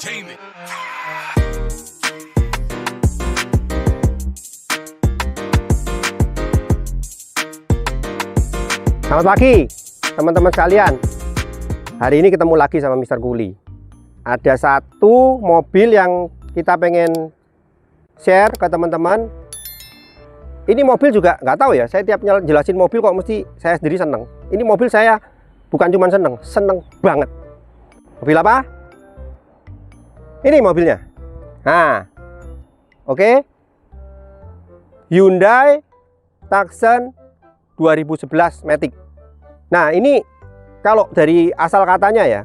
Entertainment. Selamat pagi teman-teman sekalian. Hari ini ketemu lagi sama Mr. Kuli. Ada satu mobil yang kita pengen share ke teman-teman. Ini mobil juga nggak tahu ya, saya tiap jelasin mobil kok mesti saya sendiri seneng. Ini mobil saya bukan cuma seneng banget. Mobil apa? Ini mobilnya. Nah, oke. Hyundai Tucson 2011 Matic. Nah, ini kalau dari asal katanya ya,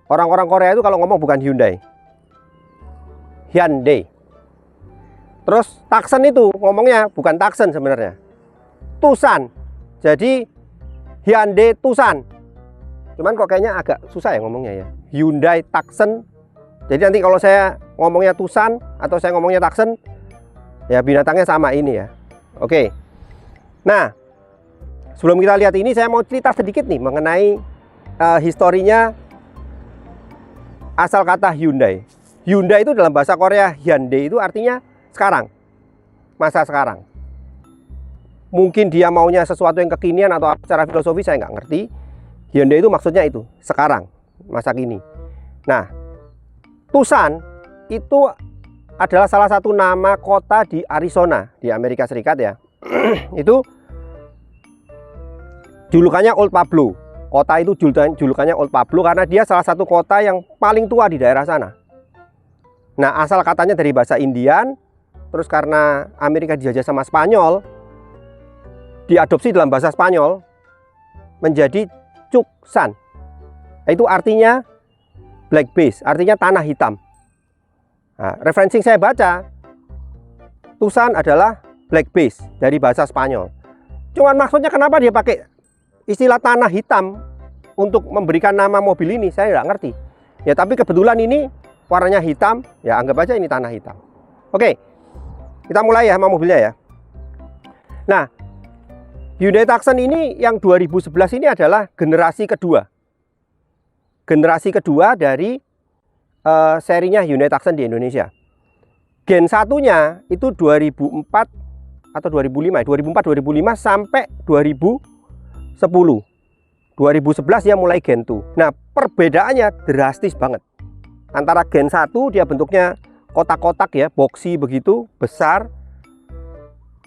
orang-orang Korea itu kalau ngomong bukan Hyundai, Hyundai. Terus Tucson itu ngomongnya bukan Tucson sebenarnya, Tucson. Jadi Hyundai Tucson. Cuman kok kayaknya agak susah ya ngomongnya ya, Hyundai Tucson. Jadi nanti kalau saya ngomongnya Tucson atau saya ngomongnya Tucson, ya binatangnya sama ini ya. Oke. Nah, sebelum kita lihat ini, saya mau cerita sedikit nih mengenai historinya asal kata Hyundai. Hyundai itu dalam bahasa Korea, Hyundai itu artinya sekarang, masa sekarang. Mungkin dia maunya sesuatu yang kekinian atau secara filosofi saya nggak ngerti. Hyundai itu maksudnya itu sekarang, masa kini. Nah, Tucson itu adalah salah satu nama kota di Arizona di Amerika Serikat ya. Itu julukannya Old Pablo. Kota itu julukannya Old Pablo karena dia salah satu kota yang paling tua di daerah sana. Nah, asal katanya dari bahasa Indian, terus karena Amerika dijajah sama Spanyol, diadopsi dalam bahasa Spanyol menjadi Tucson. Itu artinya black base, artinya tanah hitam. Nah, referensi saya baca, Tucson adalah black base dari bahasa Spanyol. Cuman maksudnya kenapa dia pakai istilah tanah hitam untuk memberikan nama mobil ini, saya nggak ngerti. Ya tapi kebetulan ini warnanya hitam, ya anggap aja ini tanah hitam. Oke, kita mulai ya sama mobilnya ya. Nah, Hyundai Tucson ini yang 2011 ini adalah generasi kedua. Generasi kedua dari serinya Hyundai Tucson di Indonesia. Gen satunya itu 2004 atau 2005, 2004-2005 sampai 2010. 2011 ya mulai Gen 2. Nah, perbedaannya drastis banget. Antara Gen 1 dia bentuknya kotak-kotak ya, boxy begitu, besar.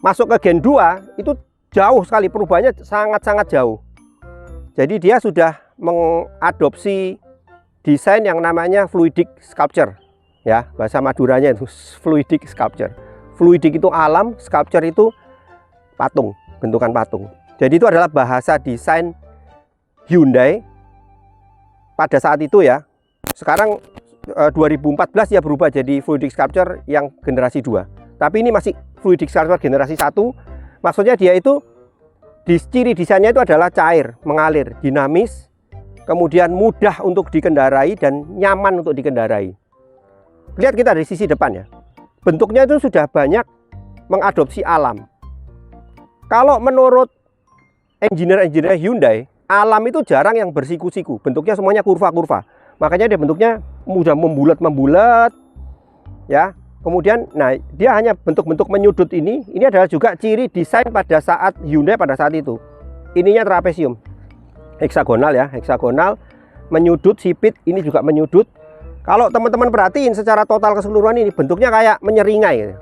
Masuk ke Gen 2 itu jauh sekali, perubahannya sangat-sangat jauh. Jadi dia sudah mengadopsi desain yang namanya fluidic sculpture. Ya, bahasa Maduranya itu fluidic sculpture. Fluidic itu alam, sculpture itu patung, bentukan patung. Jadi itu adalah bahasa desain Hyundai pada saat itu ya. Sekarang 2014 ya berubah jadi fluidic sculpture yang generasi 2. Tapi ini masih fluidic sculpture generasi 1. Maksudnya dia itu ciri desainnya itu adalah cair, mengalir, dinamis, kemudian mudah untuk dikendarai dan nyaman untuk dikendarai. Lihat kita dari sisi depan ya. Bentuknya itu sudah banyak mengadopsi alam. Kalau menurut engineer Hyundai, alam itu jarang yang bersiku-siku. Bentuknya semuanya kurva-kurva. Makanya dia bentuknya mudah membulat-membulat. Ya. Kemudian, nah dia hanya bentuk-bentuk menyudut ini. Ini adalah juga ciri desain pada saat Hyundai pada saat itu. Ininya trapesium. Heksagonal ya, heksagonal. Menyudut, sipit, ini juga menyudut. Kalau teman-teman perhatiin secara total keseluruhan ini bentuknya kayak menyeringai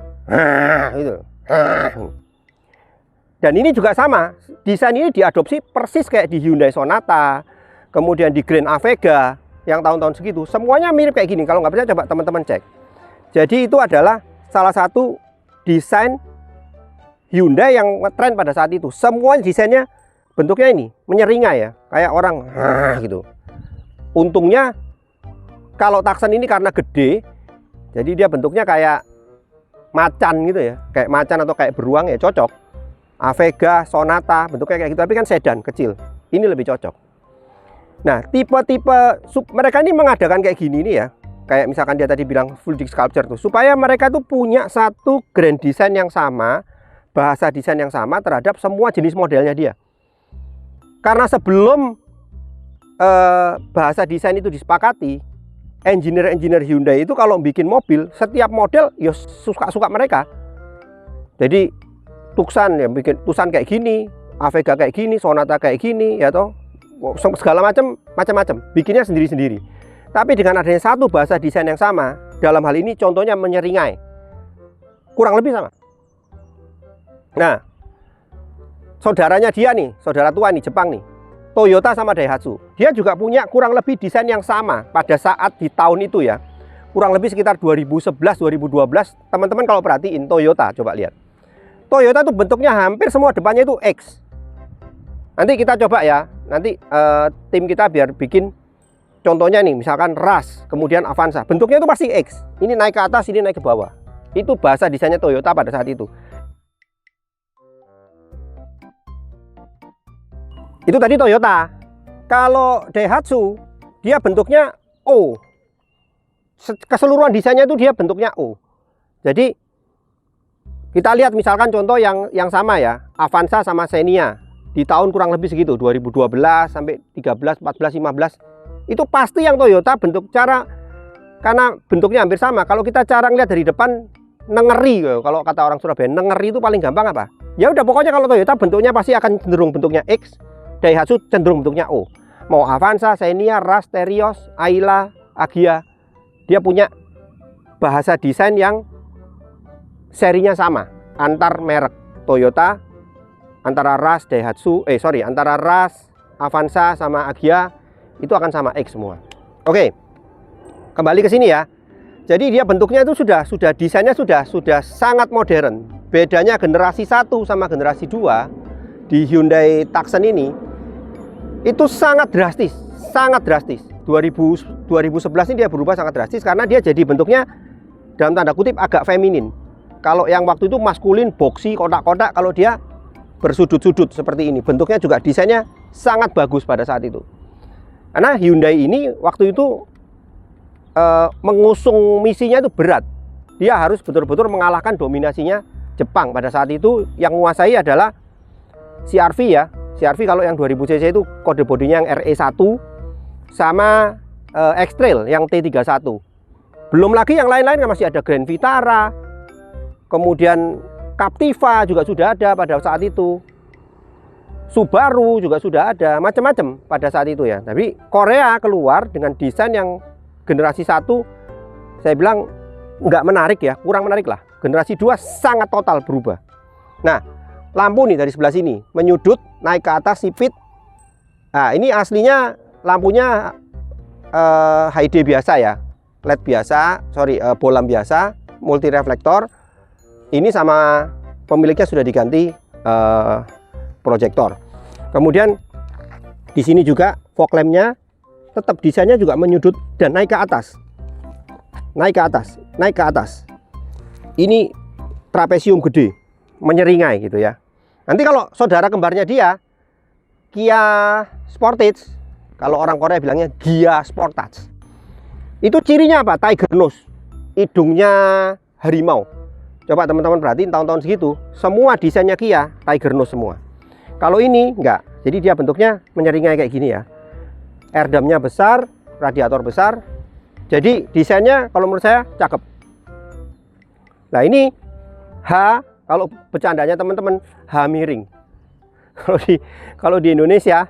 gitu. Dan ini juga sama, desain ini diadopsi persis kayak di Hyundai Sonata, kemudian di Grand Avega yang tahun-tahun segitu, semuanya mirip kayak gini. Kalau nggak percaya coba teman-teman cek. Jadi itu adalah salah satu desain Hyundai yang ngetren pada saat itu. Semua desainnya bentuknya ini menyeringai ya, kayak orang gitu. Untungnya kalau Tucson ini karena gede, jadi dia bentuknya kayak macan gitu ya, kayak macan atau kayak beruang ya, cocok. Avega, Sonata, bentuknya kayak gitu, tapi kan sedan kecil. Ini lebih cocok. Nah, tipe-tipe mereka ini mengadakan kayak gini nih ya. Kayak misalkan dia tadi bilang fluidic sculpture tuh, supaya mereka tuh punya satu grand design yang sama, bahasa desain yang sama terhadap semua jenis modelnya dia. Karena sebelum bahasa desain itu disepakati, engineer Hyundai itu kalau bikin mobil, setiap model ya suka-suka mereka. Jadi Tucson ya bikin Tucson kayak gini, Avega kayak gini, Sonata kayak gini, ya toh, segala macam-macam, bikinnya sendiri-sendiri. Tapi dengan adanya satu bahasa desain yang sama, dalam hal ini contohnya menyeringai, kurang lebih sama. Nah, saudaranya dia nih, saudara tua nih, Jepang nih, Toyota sama Daihatsu, dia juga punya kurang lebih desain yang sama pada saat di tahun itu ya, kurang lebih sekitar 2011-2012. Teman-teman kalau perhatiin Toyota, coba lihat, Toyota itu bentuknya hampir semua depannya itu X. Nanti kita coba ya, nanti tim kita biar bikin contohnya nih, misalkan Rush, kemudian Avanza, bentuknya itu pasti X. Ini naik ke atas, ini naik ke bawah. Itu bahasa desainnya Toyota pada saat itu. Itu tadi Toyota. Kalau Daihatsu, dia bentuknya O. Keseluruhan desainnya itu dia bentuknya O. Jadi kita lihat misalkan contoh yang sama ya, Avanza sama Xenia di tahun kurang lebih segitu, 2012 sampai 13, 14, 15. Itu pasti yang Toyota bentuk cara, karena bentuknya hampir sama. Kalau kita cara ngeliat dari depan, nengeri, kalau kata orang Surabaya, nengeri itu paling gampang apa? Ya udah, pokoknya kalau Toyota bentuknya pasti akan cenderung bentuknya X, Daihatsu cenderung bentuknya O. Mau Avanza, Xenia, Rush, Terios, Ayla, Agya, dia punya bahasa desain yang serinya sama antar merek Toyota, antara Rush, Daihatsu, antara Rush, Avanza sama Agya itu akan sama X semua. Oke, kembali ke sini ya. Jadi dia bentuknya itu sudah desainnya sudah sangat modern. Bedanya generasi 1 sama generasi 2 di Hyundai Tucson ini itu sangat drastis, 2011 ini dia berubah sangat drastis karena dia jadi bentuknya dalam tanda kutip agak feminin. Kalau yang waktu itu maskulin, boxy, kotak-kotak, kalau dia bersudut-sudut seperti ini. Bentuknya juga desainnya sangat bagus pada saat itu. Karena Hyundai ini waktu itu mengusung misinya itu berat. Dia harus betul-betul mengalahkan dominasinya Jepang. Pada saat itu yang menguasai adalah CR-V ya. CR-V kalau yang 2000 cc itu kode bodinya yang RE1 sama X-Trail yang T31. Belum lagi yang lain-lain, masih ada Grand Vitara, kemudian Captiva juga sudah ada pada saat itu, Subaru juga sudah ada, macam-macam pada saat itu ya. Tapi Korea keluar dengan desain yang generasi 1, saya bilang nggak menarik ya, kurang menarik lah. Generasi 2 sangat total berubah. Nah, lampu nih dari sebelah sini menyudut, naik ke atas sipit. Nah, ini aslinya lampunya HD biasa ya, LED biasa, bolam biasa, multi reflektor. Ini sama pemiliknya sudah diganti proyektor. Kemudian di sini juga fog lampnya tetap desainnya juga menyudut dan naik ke atas, naik ke atas, naik ke atas. Ini trapesium gede, menyeringai gitu ya. Nanti kalau saudara kembarnya dia, Kia Sportage, kalau orang Korea bilangnya Gia Sportage, itu cirinya apa? Tiger nose, hidungnya harimau. Coba teman-teman perhatiin tahun-tahun segitu, semua desainnya Kia Tiger nose semua. Kalau ini enggak, jadi dia bentuknya menyeringai kayak gini ya. Airdamnya besar, radiator besar. Jadi desainnya kalau menurut saya cakep. Nah ini H, kalau bercandanya teman-teman, H miring. Kalau di Indonesia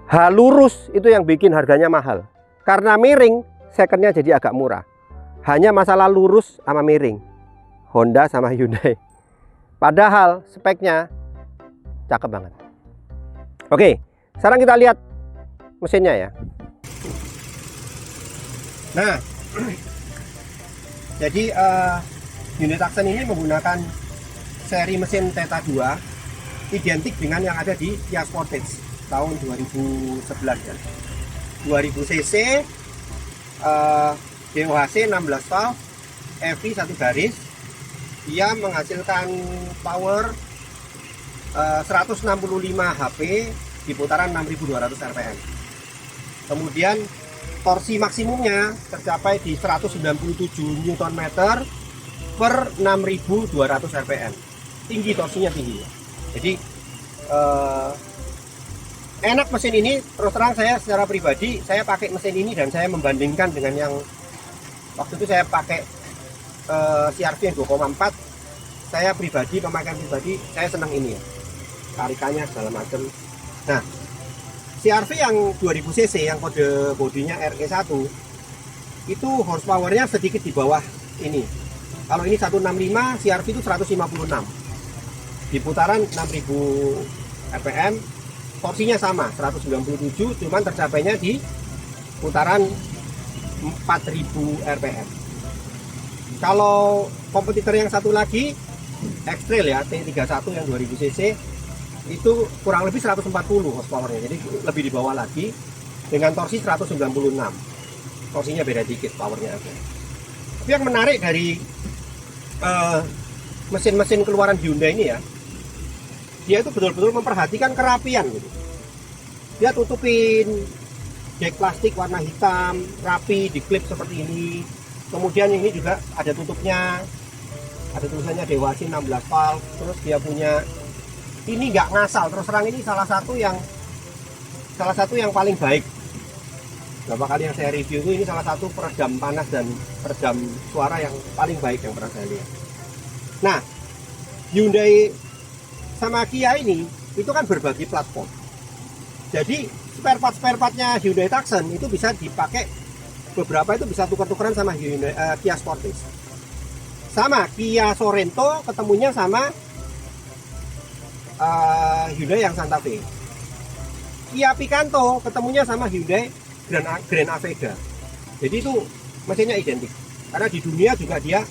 H lurus itu yang bikin harganya mahal. Karena miring, secondnya jadi agak murah. Hanya masalah lurus sama miring, Honda sama Hyundai. Padahal speknya cakep banget. Oke, sekarang kita lihat mesinnya ya. Nah, jadi Hyundai Tucson ini menggunakan seri mesin Theta 2 identik dengan yang ada di Kia Sportage tahun 2011 ya. 2000 cc, DOHC 16 valve, EV 1 baris. Dia menghasilkan power 165 HP di putaran 6200 rpm. Kemudian torsi maksimumnya tercapai di 197 Nm per 6200 rpm. Tinggi, torsinya tinggi. Jadi Enak mesin ini, terus terang saya secara pribadi saya pakai mesin ini dan saya membandingkan dengan yang waktu itu saya pakai CR-V yang 2,4. Saya pribadi, pemakaian pribadi, saya senang ini ya, tarikannya segala macam. Nah, CR-V yang 2000 cc yang kode bodinya RE1 itu horsepowernya sedikit di bawah ini. Kalau ini 165, CR-V itu 156 di putaran 6000 rpm. Torsinya sama 197, cuman tercapainya di putaran 4000 rpm. Kalau kompetitor yang satu lagi X-Trail ya, T31 yang 2000 cc itu kurang lebih 140 horsepowernya, jadi lebih di bawah lagi dengan torsi 196. Torsinya beda dikit, powernya aja. Tapi yang menarik dari mesin-mesin keluaran Hyundai ini ya, dia itu betul-betul memperhatikan kerapian gitu. Dia tutupin dek plastik warna hitam, rapi, diklip seperti ini. Kemudian ini juga ada tutupnya, ada tulisannya Dewasi 16 valve. Terus dia punya, ini nggak ngasal. Terus terang ini salah satu yang paling baik. Berapa kali yang saya review itu, ini salah satu peredam panas dan peredam suara yang paling baik yang pernah saya lihat. Nah, Hyundai sama Kia ini itu kan berbagi platform. Jadi spare partnya Hyundai Tucson itu bisa dipakai, beberapa itu bisa tuker-tukeran sama Hyundai, Kia Sportage. Sama Kia Sorento ketemunya sama Hyundai yang Santa Fe. Kia Picanto ketemunya sama Hyundai Grand Avega. Jadi itu mesinnya identik. Karena di dunia juga dia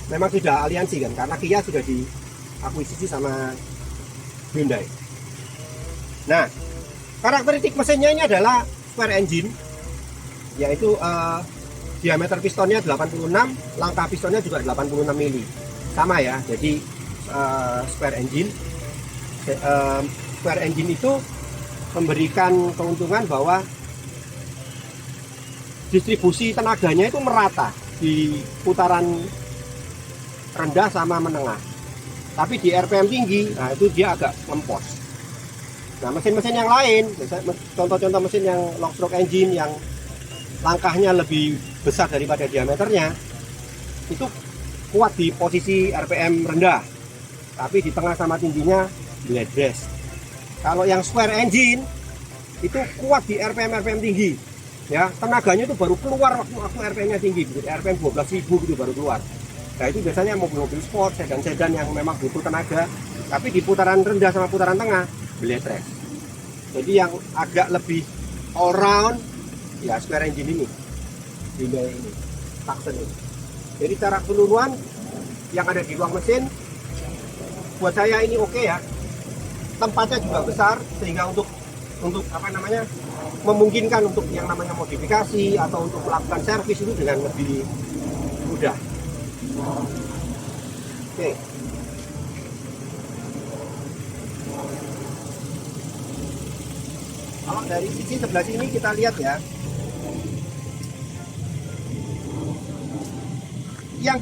memang sudah aliansi kan, karena Kia sudah diakuisisi sama Hyundai. Nah, karakteristik mesinnya ini adalah square engine, yaitu diameter pistonnya 86, langkah pistonnya juga 86 mili. Sama ya, jadi square engine. Square engine itu memberikan keuntungan bahwa distribusi tenaganya itu merata di putaran rendah sama menengah. Tapi di RPM tinggi, nah itu dia agak ngempos. Nah, mesin-mesin yang lain, contoh-contoh mesin yang long stroke engine yang langkahnya lebih besar daripada diameternya, itu kuat di posisi RPM rendah, tapi di tengah sama tingginya blade rest. Kalau yang square engine itu kuat di RPM tinggi, ya, tenaganya itu baru keluar waktu RPM-nya tinggi, RPM 12.000 gitu baru keluar. Nah, itu biasanya mobil-mobil sport, sedan-sedan yang memang butuh tenaga, tapi di putaran rendah sama putaran tengah blade rest. Jadi yang agak lebih all round ya square engine ini, Hyundai ini, Tucson ini. Jadi secara keseluruhan yang ada di ruang mesin buat saya ini oke ya. Tempatnya juga besar sehingga untuk apa namanya, memungkinkan untuk yang namanya modifikasi atau untuk melakukan servis itu dengan lebih mudah. Oke. Kalau dari sisi sebelah sini kita lihat ya, yang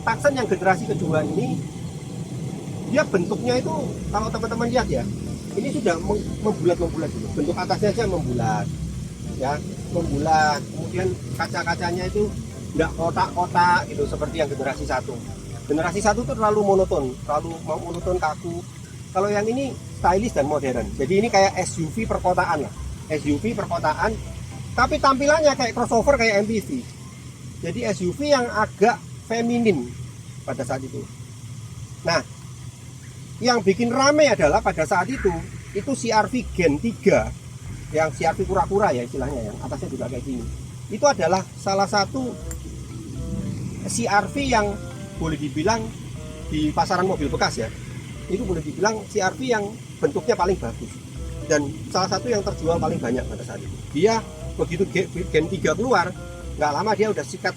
Tucson yang generasi kedua ini, dia bentuknya itu kalau teman-teman lihat ya, ini sudah membulat gitu. Bentuk atasnya aja membulat, ya, membulat. Kemudian kaca-kacanya itu nggak kotak-kotak gitu seperti yang generasi satu. Generasi satu itu terlalu monoton kaku. Kalau yang ini stylish dan modern. Jadi ini kayak SUV perkotaan lah. SUV perkotaan, tapi tampilannya kayak crossover, kayak MPV. Jadi SUV yang agak feminin pada saat itu. Nah, yang bikin rame adalah pada saat itu CR-V Gen 3, yang CR-V kura-kura ya istilahnya, yang atasnya juga kayak gini. Itu adalah salah satu CR-V yang boleh dibilang di pasaran mobil bekas ya, itu boleh dibilang CR-V yang bentuknya paling bagus dan salah satu yang terjual paling banyak pada saat itu. Dia begitu Gen 3 keluar, nggak lama dia udah sikat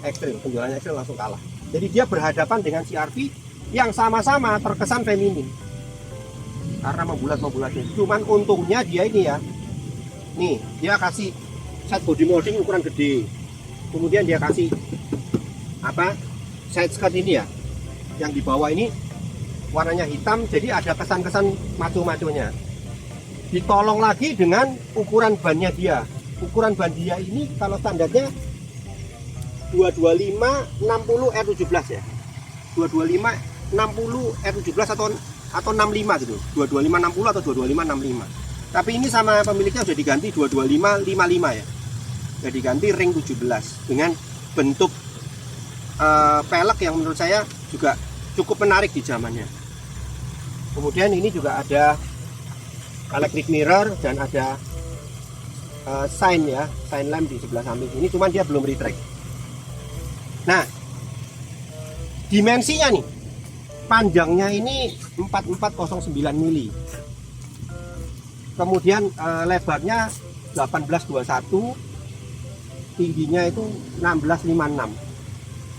X-Trail, penjualannya X-Trail langsung kalah. Jadi dia berhadapan dengan CR-V yang sama-sama terkesan feminin karena membulat-membulatnya. Cuman untungnya dia ini ya, nih dia kasih set body molding ukuran gede, kemudian dia kasih apa, side skirt ini ya, yang di bawah ini warnanya hitam, jadi ada kesan-kesan maco-maconya. Ditolong lagi dengan ukuran bannya dia. Ukuran ban dia ini kalau standarnya 225 60 R17 ya. 225 60 R17 atau 65 gitu. 225 60 atau 225 65. Tapi ini sama pemiliknya sudah diganti 225 55 ya. Sudah diganti ring 17 dengan bentuk pelek yang menurut saya juga cukup menarik di zamannya. Kemudian ini juga ada electric mirror dan ada sign ya, sign lamp di sebelah samping ini, cuman dia belum retract. Nah, dimensinya nih, panjangnya ini 4409 mili. Kemudian lebarnya 1821, tingginya itu 1656.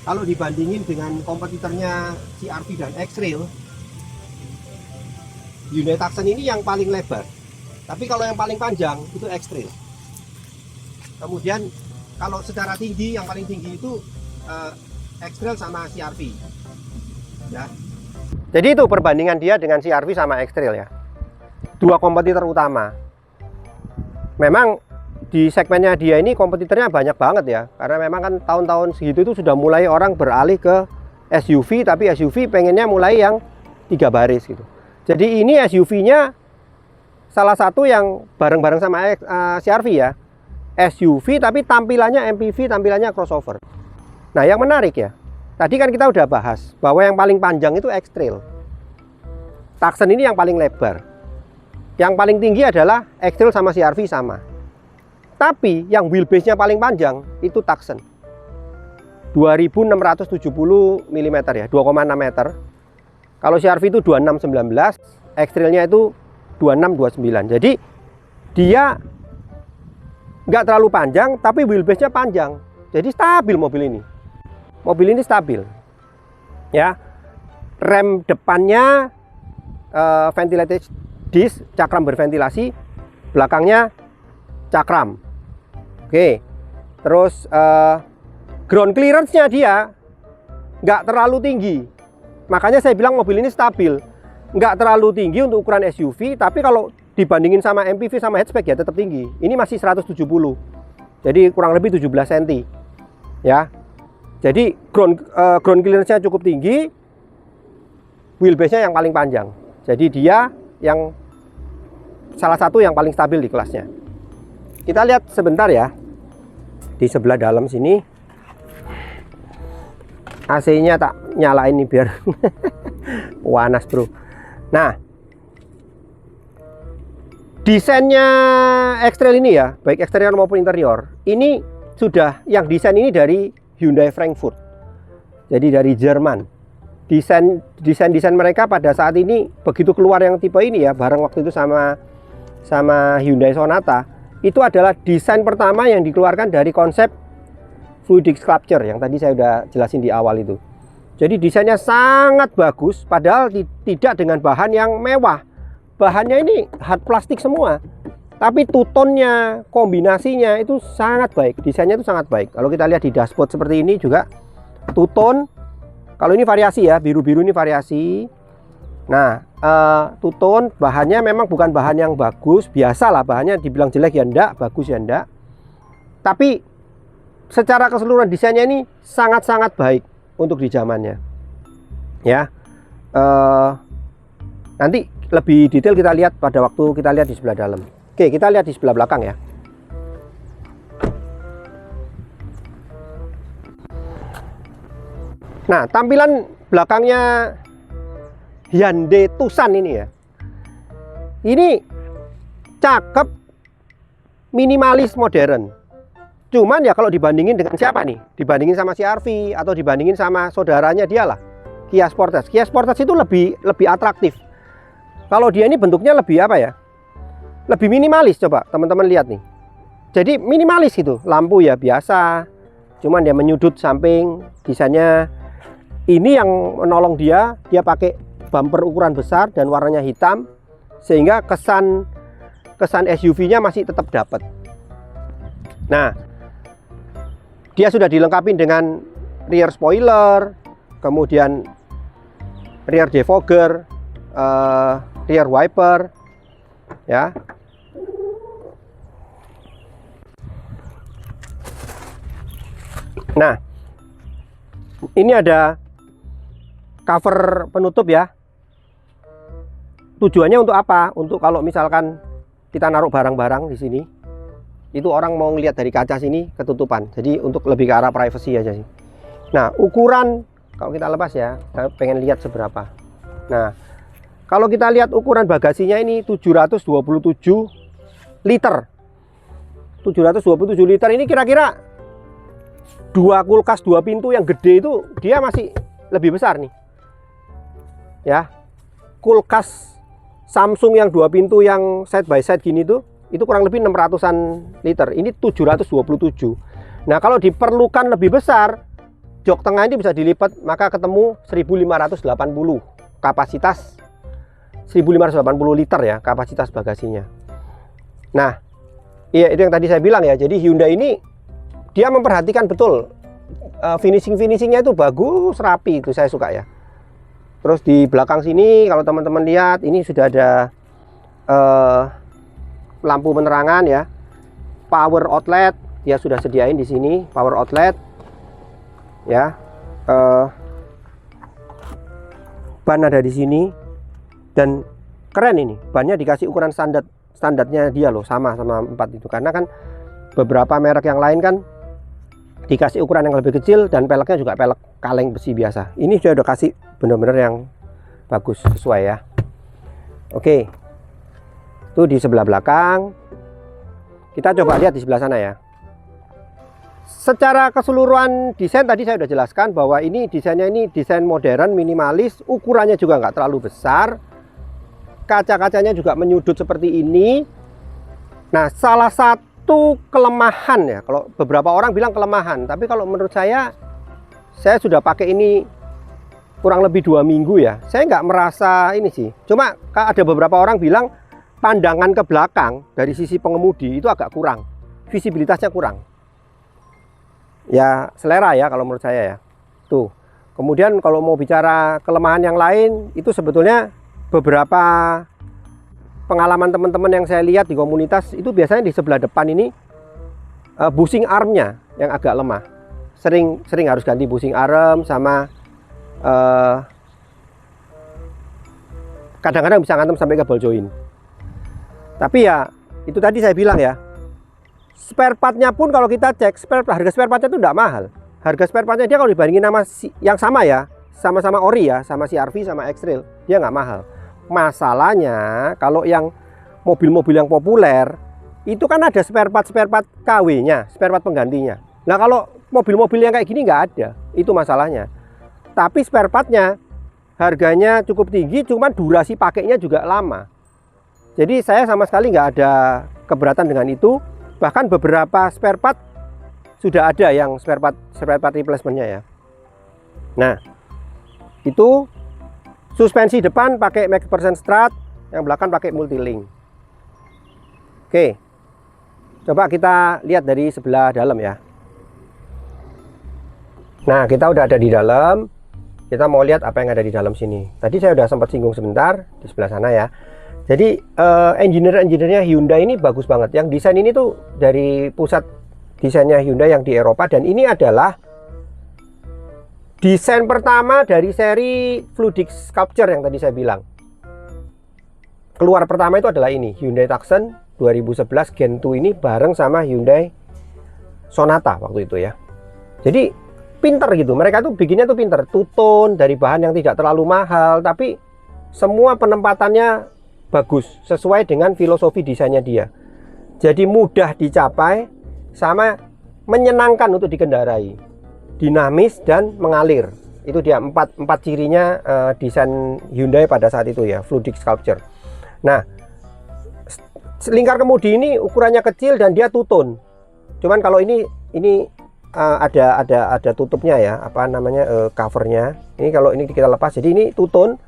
Kalau dibandingin dengan kompetitornya CR-V dan X-Trail, Hyundai Tucson ini yang paling lebar. Tapi kalau yang paling panjang itu X-Trail. Kemudian kalau secara tinggi, yang paling tinggi itu X-Trail sama CR-V. Ya. Jadi itu perbandingan dia dengan CR-V sama X-Trail ya. Dua kompetitor utama. Memang di segmennya dia ini kompetitornya banyak banget ya. Karena memang kan tahun-tahun segitu itu sudah mulai orang beralih ke SUV, tapi SUV pengennya mulai yang 3 baris gitu. Jadi ini SUV-nya salah satu yang bareng-bareng sama CR-V ya. SUV tapi tampilannya MPV, tampilannya crossover. Nah, yang menarik ya, tadi kan kita udah bahas bahwa yang paling panjang itu X-Trail. Tucson ini yang paling lebar. Yang paling tinggi adalah X-Trail sama CR-V sama. Tapi yang wheelbase-nya paling panjang itu Tucson. 2670 mm ya, 2,6 meter. Kalau CR-V itu 2619, X-Trail-nya itu 2629. Jadi dia nggak terlalu panjang, tapi wheelbase-nya panjang. Jadi stabil mobil ini. Mobil ini stabil. Ya, rem depannya ventilated disc, cakram berventilasi, belakangnya cakram. Oke, terus ground clearance-nya dia nggak terlalu tinggi. Makanya saya bilang mobil ini stabil. Nggak terlalu tinggi untuk ukuran SUV, tapi kalau dibandingin sama MPV sama hatchback ya tetap tinggi. Ini masih 170. Jadi kurang lebih 17 cm. Ya. Jadi ground clearance-nya cukup tinggi. Wheelbase-nya yang paling panjang. Jadi dia yang salah satu yang paling stabil di kelasnya. Kita lihat sebentar ya. Di sebelah dalam sini AC-nya tak nyalain nih biar panas bro. Nah, desainnya X-Trail ini ya, baik eksterior maupun interior, ini sudah yang desain ini dari Hyundai Frankfurt. Jadi dari Jerman. Desain mereka pada saat ini begitu keluar yang tipe ini ya, bareng waktu itu sama Hyundai Sonata, itu adalah desain pertama yang dikeluarkan dari konsep fluidic sculpture yang tadi saya udah jelasin di awal itu. Jadi desainnya sangat bagus, padahal tidak dengan bahan yang mewah. Bahannya ini hard plastik semua, tapi two-tone-nya, kombinasinya itu sangat baik. Desainnya itu sangat baik. Kalau kita lihat di dashboard seperti ini juga two-tone. Kalau ini variasi ya, biru-biru ini variasi. Nah, two-tone, bahannya memang bukan bahan yang bagus, biasalah bahannya dibilang jelek ya enggak, bagus ya enggak. Tapi secara keseluruhan desainnya ini sangat-sangat baik untuk di zamannya. Ya, nanti lebih detail kita lihat pada waktu kita lihat di sebelah dalam. Oke, kita lihat di sebelah belakang ya. Nah, tampilan belakangnya Hyundai Tucson ini ya, ini cakep, minimalis, modern. Cuman ya kalau dibandingin dengan siapa nih? Dibandingin sama CR-V atau dibandingin sama saudaranya dia lah, Kia Sportage. Kia Sportage itu lebih atraktif. Kalau dia ini bentuknya lebih apa ya? Lebih minimalis. Coba teman-teman lihat nih. Jadi minimalis gitu. Lampu ya biasa, cuman dia menyudut samping. Desainnya ini yang menolong dia pakai bumper ukuran besar dan warnanya hitam, sehingga kesan SUV-nya masih tetap dapat. Nah, dia sudah dilengkapi dengan rear spoiler, kemudian rear defogger, rear wiper, ya. Nah, ini ada cover penutup ya. Tujuannya untuk apa? Untuk kalau misalkan kita naruh barang-barang di sini, itu orang mau ngelihat dari kaca sini ketutupan. Jadi untuk lebih ke arah privacy aja sih. Nah, ukuran kalau kita lepas ya, saya pengen lihat seberapa. Nah, kalau kita lihat ukuran bagasinya ini 727 liter. 727 liter ini kira-kira dua kulkas 2 pintu yang gede itu dia masih lebih besar nih. Ya. Kulkas Samsung yang 2 pintu yang side by side gini tuh itu kurang lebih 600-an liter. Ini 727. Nah, kalau diperlukan lebih besar, jok tengah ini bisa dilipat, maka ketemu 1580 kapasitas, 1580 liter ya kapasitas bagasinya. Nah, iya itu yang tadi saya bilang ya. Jadi Hyundai ini dia memperhatikan betul finishingnya itu bagus, rapi, itu saya suka ya. Terus di belakang sini kalau teman-teman lihat ini sudah ada lampu penerangan ya, power outlet dia sudah sediain di sini, power outlet ya. Ban ada di sini dan keren ini, bannya dikasih ukuran standarnya dia loh, sama 4 itu, karena kan beberapa merek yang lain kan dikasih ukuran yang lebih kecil dan peleknya juga pelek kaleng besi biasa. Ini sudah kasih benar-benar yang bagus, sesuai ya. Oke, itu di sebelah belakang. Kita coba lihat di sebelah sana ya. Secara keseluruhan desain tadi saya sudah jelaskan bahwa ini desainnya ini desain modern, minimalis, ukurannya juga nggak terlalu besar, kaca-kacanya juga menyudut seperti ini. Nah, salah satu kelemahan ya, kalau beberapa orang bilang kelemahan, tapi kalau menurut saya sudah pakai ini kurang lebih 2 minggu ya, saya nggak merasa ini sih. Cuma ada beberapa orang bilang pandangan ke belakang dari sisi pengemudi itu agak kurang, visibilitasnya kurang ya, selera ya kalau menurut saya ya. Tuh, kemudian kalau mau bicara kelemahan yang lain, itu sebetulnya beberapa pengalaman teman-teman yang saya lihat di komunitas itu biasanya di sebelah depan ini bushing armnya yang agak lemah, sering harus ganti bushing arm, sama kadang-kadang bisa ngantem sampai ke ball joint. Tapi ya itu tadi saya bilang ya, spare partnya pun kalau kita cek harga spare partnya itu tidak mahal. Harga spare partnya dia kalau dibandingin sama yang sama ya, sama-sama ori ya, sama CR-V sama X-Trail, dia nggak mahal. Masalahnya kalau yang mobil-mobil yang populer itu kan ada spare part KW-nya, spare part penggantinya. Nah, kalau mobil-mobil yang kayak gini nggak ada, itu masalahnya. Tapi spare partnya harganya cukup tinggi, cuman durasi pakainya juga lama. Jadi saya sama sekali nggak ada keberatan dengan itu. Bahkan beberapa spare part sudah ada yang spare part replacement-nya ya. Nah, itu suspensi depan pakai McPherson Strut, yang belakang pakai Multilink. Oke, coba kita lihat dari sebelah dalam ya. Nah, kita udah ada di dalam. Kita mau lihat apa yang ada di dalam sini. Tadi saya udah sempat singgung sebentar di sebelah sana ya. Jadi engineer-nya Hyundai ini bagus banget. Yang desain ini tuh dari pusat desainnya Hyundai yang di Eropa, dan ini adalah desain pertama dari seri Fluidic Sculpture yang tadi saya bilang. Keluar pertama itu adalah ini, Hyundai Tucson 2011 Gen 2 ini bareng sama Hyundai Sonata waktu itu ya. Jadi pinter gitu, mereka tuh bikinnya tuh pinter, two-tone dari bahan yang tidak terlalu mahal, tapi semua penempatannya bagus, sesuai dengan filosofi desainnya dia. Jadi mudah dicapai sama menyenangkan untuk dikendarai, dinamis dan mengalir. Itu dia empat cirinya desain Hyundai pada saat itu ya, Fluidic Sculpture. Nah, lingkar kemudi ini ukurannya kecil dan dia two-tone. Cuman kalau ini ada tutupnya ya, apa namanya, covernya. Ini kalau ini kita lepas, jadi ini two-tone.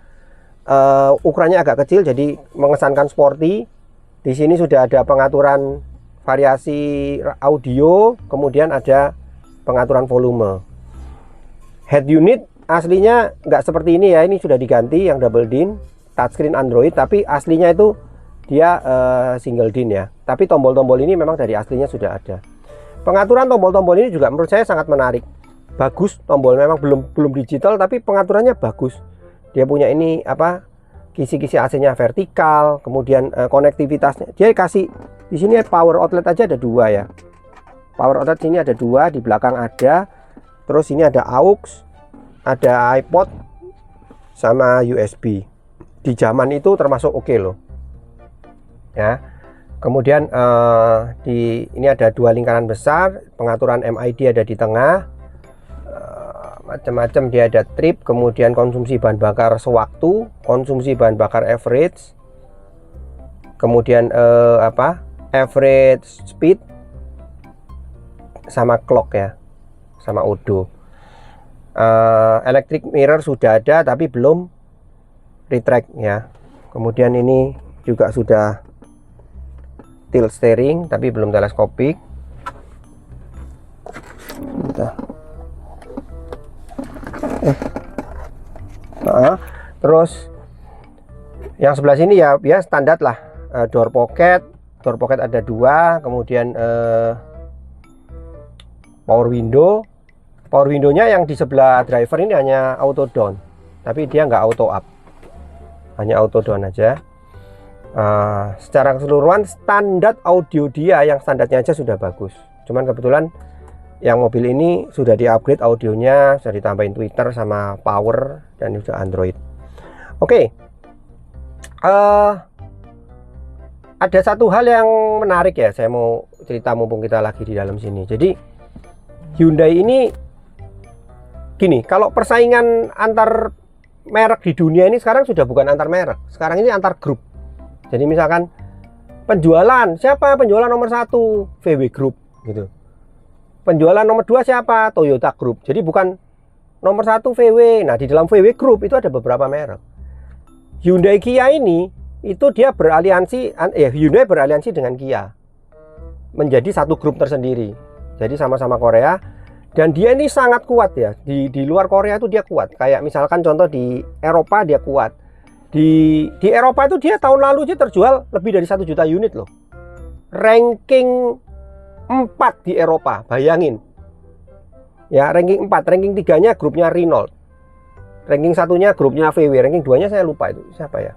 Ukurannya agak kecil jadi mengesankan sporty. Di sini sudah ada pengaturan variasi audio, kemudian ada pengaturan volume. Head unit aslinya nggak seperti ini ya, ini sudah diganti yang double din touchscreen Android, tapi aslinya itu dia single din ya. Tapi tombol-tombol ini memang dari aslinya sudah ada. Pengaturan tombol-tombol ini juga menurut saya sangat menarik, bagus. Tombol memang belum digital, tapi pengaturannya bagus. Dia punya ini apa, kisi-kisi AC-nya vertikal, kemudian konektivitasnya dia kasih di sini power outlet aja ada 2 ya. Power outlet sini ada 2, di belakang ada. Terus ini ada aux, ada iPod sama USB. Di zaman itu termasuk oke loh. Ya. Kemudian ini ada 2 lingkaran besar, pengaturan MID ada di tengah. Macam-macam, dia ada trip, kemudian konsumsi bahan bakar sewaktu, konsumsi bahan bakar average, kemudian average speed, sama clock ya, sama odo. Electric mirror sudah ada tapi belum retract ya. Kemudian ini juga sudah tilt steering tapi belum teleskopik. Terus yang sebelah sini ya standar lah, door pocket ada 2, kemudian power windownya yang di sebelah driver ini hanya auto down, tapi dia nggak auto up, hanya auto down aja. Secara keseluruhan standar audio dia yang standarnya aja sudah bagus, cuman kebetulan yang mobil ini sudah di-upgrade audionya, sudah ditambahin Twitter sama power, dan juga Android. Oke. Ada satu hal yang menarik ya, saya mau cerita mumpung kita lagi di dalam sini. Jadi Hyundai ini gini, kalau persaingan antar merek di dunia ini sekarang sudah bukan antar merek, sekarang ini antar grup. Jadi misalkan penjualan, siapa penjualan nomor 1? VW Group gitu. Penjualan nomor 2 siapa? Toyota Group. Jadi bukan nomor 1 VW. Nah, di dalam VW Group itu ada beberapa merek. Hyundai Kia ini itu dia beraliansi, Hyundai beraliansi dengan Kia menjadi satu grup tersendiri. Jadi sama-sama Korea, dan dia ini sangat kuat ya. Di luar Korea itu dia kuat. Kayak misalkan contoh di Eropa dia kuat. Di Eropa itu dia tahun lalu dia terjual lebih dari 1 juta unit loh. Ranking 4 di Eropa, bayangin ya, ranking 4. Ranking 3-nya grupnya Renault, ranking 1-nya grupnya VW, ranking 2-nya saya lupa itu siapa ya,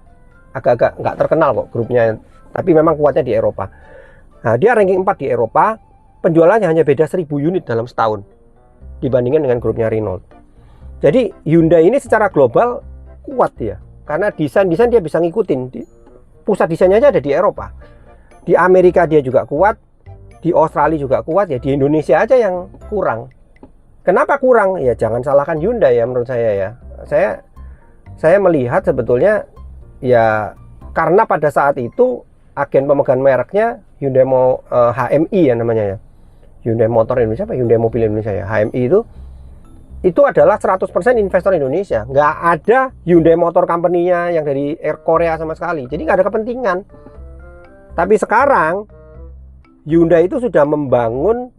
agak-agak nggak terkenal kok grupnya, tapi memang kuatnya di Eropa. Nah, dia ranking 4 di Eropa, penjualannya hanya beda 1000 unit dalam setahun dibandingkan dengan grupnya Renault. Jadi Hyundai ini secara global kuat ya, karena desain dia bisa ngikutin. Pusat desainnya aja ada di Eropa, di Amerika dia juga kuat, di Australia juga kuat ya, di Indonesia aja yang kurang. Kenapa kurang? Ya jangan salahkan Hyundai ya menurut saya ya. Saya melihat sebetulnya ya karena pada saat itu agen pemegang mereknya Hyundai HMI ya namanya ya. Hyundai Motor Indonesia apa Hyundai Mobil Indonesia ya. HMI itu adalah 100% investor Indonesia. Nggak ada Hyundai Motor Company-nya yang dari Korea sama sekali. Jadi nggak ada kepentingan. Tapi sekarang Hyundai itu sudah membangun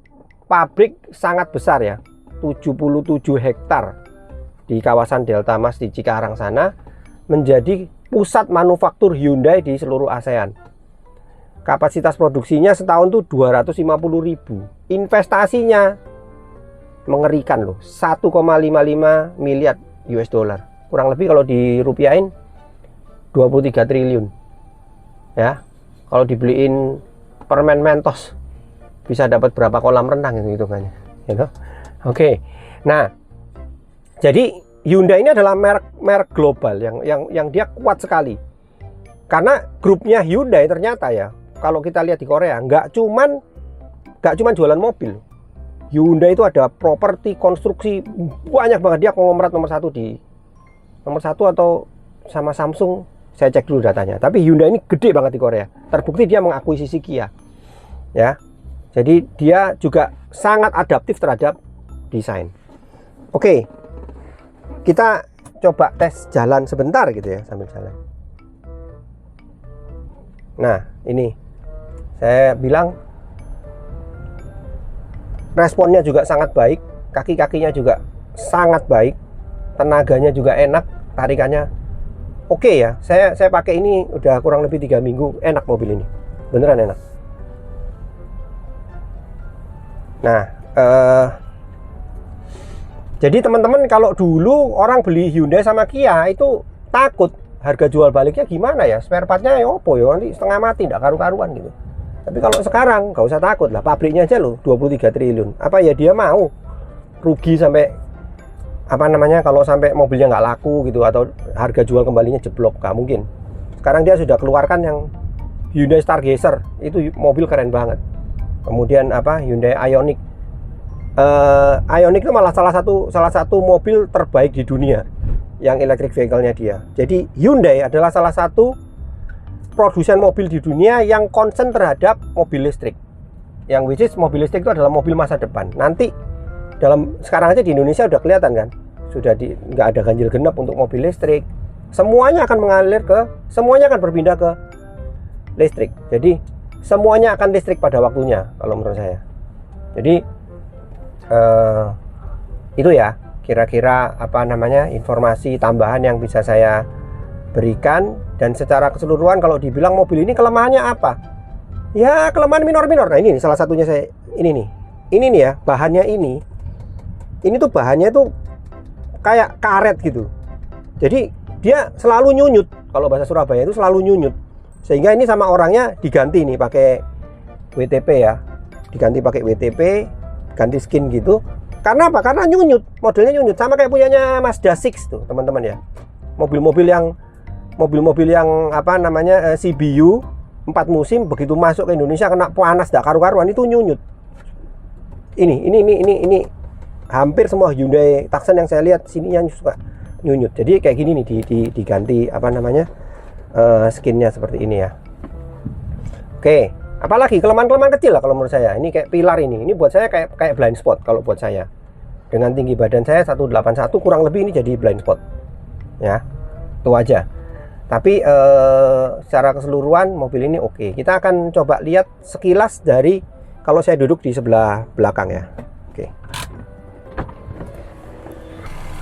pabrik sangat besar ya, 77 hektar di kawasan Delta Mas di Cikarang sana, menjadi pusat manufaktur Hyundai di seluruh ASEAN. Kapasitas produksinya setahun tuh 250.000. Investasinya mengerikan loh, 1,55 miliar US dollar. Kurang lebih kalau dirupiahin 23 triliun. Ya. Kalau dibeliin permen Mentos bisa dapat berapa kolam renang gitu kan, gitu. Oke. Nah, jadi Hyundai ini adalah merek global yang dia kuat sekali. Karena grupnya Hyundai ternyata ya, kalau kita lihat di Korea nggak cuman jualan mobil. Hyundai itu ada properti, konstruksi, banyak banget. Dia konglomerat nomor 1 atau sama Samsung. Saya cek dulu datanya. Tapi Hyundai ini gede banget di Korea. Terbukti dia mengakuisisi Kia. Ya. Jadi dia juga sangat adaptif terhadap desain. Oke. Kita coba tes jalan sebentar gitu ya, sambil jalan. Nah, ini saya bilang responnya juga sangat baik, kaki-kakinya juga sangat baik. tenaganya juga enak, tarikannya oke ya. Saya pakai ini udah kurang lebih 3 minggu, enak mobil ini, beneran enak. Nah, jadi teman-teman, kalau dulu orang beli Hyundai sama Kia itu takut harga jual baliknya gimana ya, spare partnya ya opo ya, nanti setengah mati, nggak karu-karuan gitu. Tapi kalau sekarang nggak usah takut lah, pabriknya aja loh 23 triliun. Apa ya dia mau rugi sampai apa namanya, kalau sampai mobilnya nggak laku gitu, atau harga jual kembalinya jeblok? Nggak mungkin. Sekarang dia sudah keluarkan yang Hyundai Stargazer, itu mobil keren banget. Kemudian apa, Hyundai Ioniq. Ioniq itu malah salah satu mobil terbaik di dunia yang electric vehicle-nya dia. Jadi Hyundai adalah salah satu produsen mobil di dunia yang concern terhadap mobil listrik. Yang which is mobil listrik itu adalah mobil masa depan. Nanti sekarang aja di Indonesia udah kelihatan kan, sudah nggak ada ganjil genap untuk mobil listrik. Semuanya akan semuanya akan berpindah ke listrik. Jadi semuanya akan listrik pada waktunya kalau menurut saya. Jadi itu ya kira-kira apa namanya informasi tambahan yang bisa saya berikan. Dan secara keseluruhan kalau dibilang mobil ini kelemahannya apa, ya kelemahan minor-minor. Nah ini nih, salah satunya ini nih ya, bahannya ini tuh bahannya tuh kayak karet gitu. Jadi dia selalu nyunyut, kalau bahasa Surabaya itu selalu nyunyut. Sehingga ini sama orangnya diganti nih pakai WTP ya, diganti pakai WTP, ganti skin gitu. Karena apa? Karena nyunyut, modelnya nyunyut, sama kayak punyanya Mazda 6 tuh teman-teman ya. Mobil-mobil yang apa namanya CBU 4 musim, begitu masuk ke Indonesia kena panas dak karu-karuan, itu nyunyut. Ini hampir semua Hyundai Tucson yang saya lihat sininya suka nyunyut. Jadi kayak gini nih diganti apa namanya skinnya seperti ini ya. Oke, apalagi kelemahan kecil lah kalau menurut saya. Ini kayak pilar ini buat saya kayak blind spot kalau buat saya. Dengan tinggi badan saya 181 kurang lebih, ini jadi blind spot ya, itu aja. Tapi secara keseluruhan mobil ini oke. Kita akan coba lihat sekilas dari kalau saya duduk di sebelah belakang ya.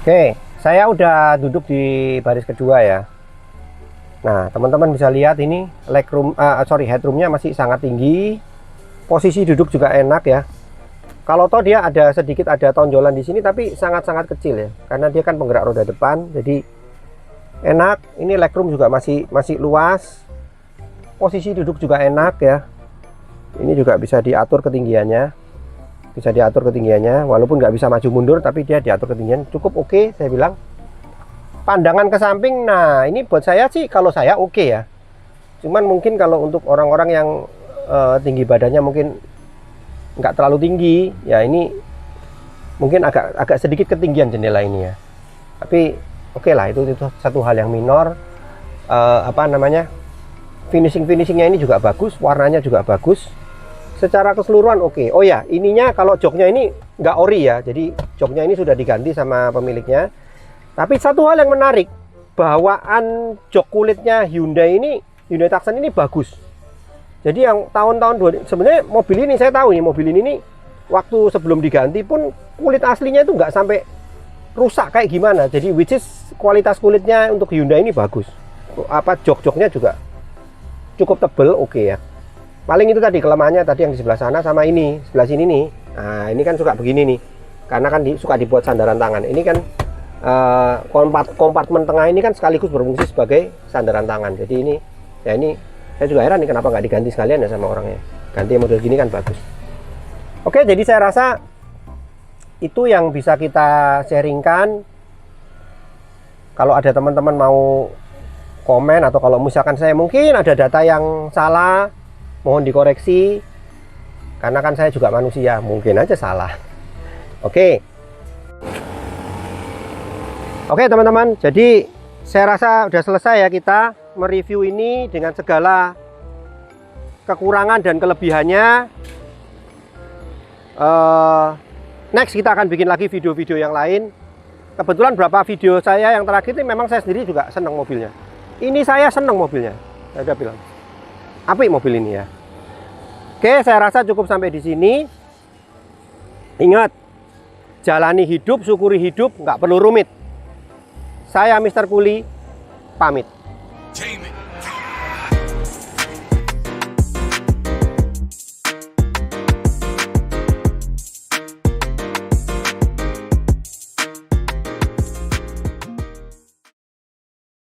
Oke, saya udah duduk di baris kedua ya. Nah, teman-teman bisa lihat ini headroomnya masih sangat tinggi. Posisi duduk juga enak ya. Kalau toh dia ada tonjolan di sini, tapi sangat-sangat kecil ya, karena dia kan penggerak roda depan, jadi enak. Ini legroom juga masih luas. Posisi duduk juga enak ya. Ini juga bisa diatur ketinggiannya, walaupun nggak bisa maju mundur, tapi dia diatur ketinggian cukup oke, saya bilang. Pandangan ke samping, nah ini buat saya sih, kalau saya oke ya. Cuman mungkin kalau untuk orang-orang yang tinggi badannya mungkin nggak terlalu tinggi ya, ini mungkin agak sedikit ketinggian jendela ini ya. Tapi oke lah, itu satu hal yang minor. Apa namanya, finishingnya ini juga bagus, warnanya juga bagus. Secara keseluruhan oke. Oh ya, ininya kalau joknya ini nggak ori ya, jadi joknya ini sudah diganti sama pemiliknya. Tapi satu hal yang menarik, bawaan jok kulitnya Hyundai Tucson ini bagus. Jadi yang tahun-tahun sebenarnya mobil ini saya tahu nih, mobil ini nih waktu sebelum diganti pun kulit aslinya itu nggak sampai rusak kayak gimana. Jadi which is kualitas kulitnya untuk Hyundai ini bagus. Apa jok-joknya juga cukup tebel, oke ya. Paling itu tadi kelemahannya tadi yang di sebelah sana sama ini sebelah sini nih. Nah ini kan suka begini nih, karena kan suka dibuat sandaran tangan. Ini kan kompartemen tengah ini kan sekaligus berfungsi sebagai sandaran tangan. Jadi ini saya juga heran nih kenapa nggak diganti sekalian ya sama orangnya. Ganti model gini kan bagus. Oke, jadi saya rasa itu yang bisa kita sharingkan. Kalau ada teman-teman mau komen, atau kalau misalkan saya mungkin ada data yang salah, mohon dikoreksi. Karena kan saya juga manusia, mungkin aja salah. Oke teman-teman, jadi saya rasa udah selesai ya kita mereview ini dengan segala kekurangan dan kelebihannya. Next kita akan bikin lagi video-video yang lain. Kebetulan beberapa video saya yang terakhir ini memang saya sendiri juga senang mobilnya. Ini saya senang mobilnya, saya udah bilang apik mobil ini ya. Oke, saya rasa cukup sampai di sini. Ingat, jalani hidup, syukuri hidup, nggak perlu rumit. Saya Mr. Kuli pamit. Team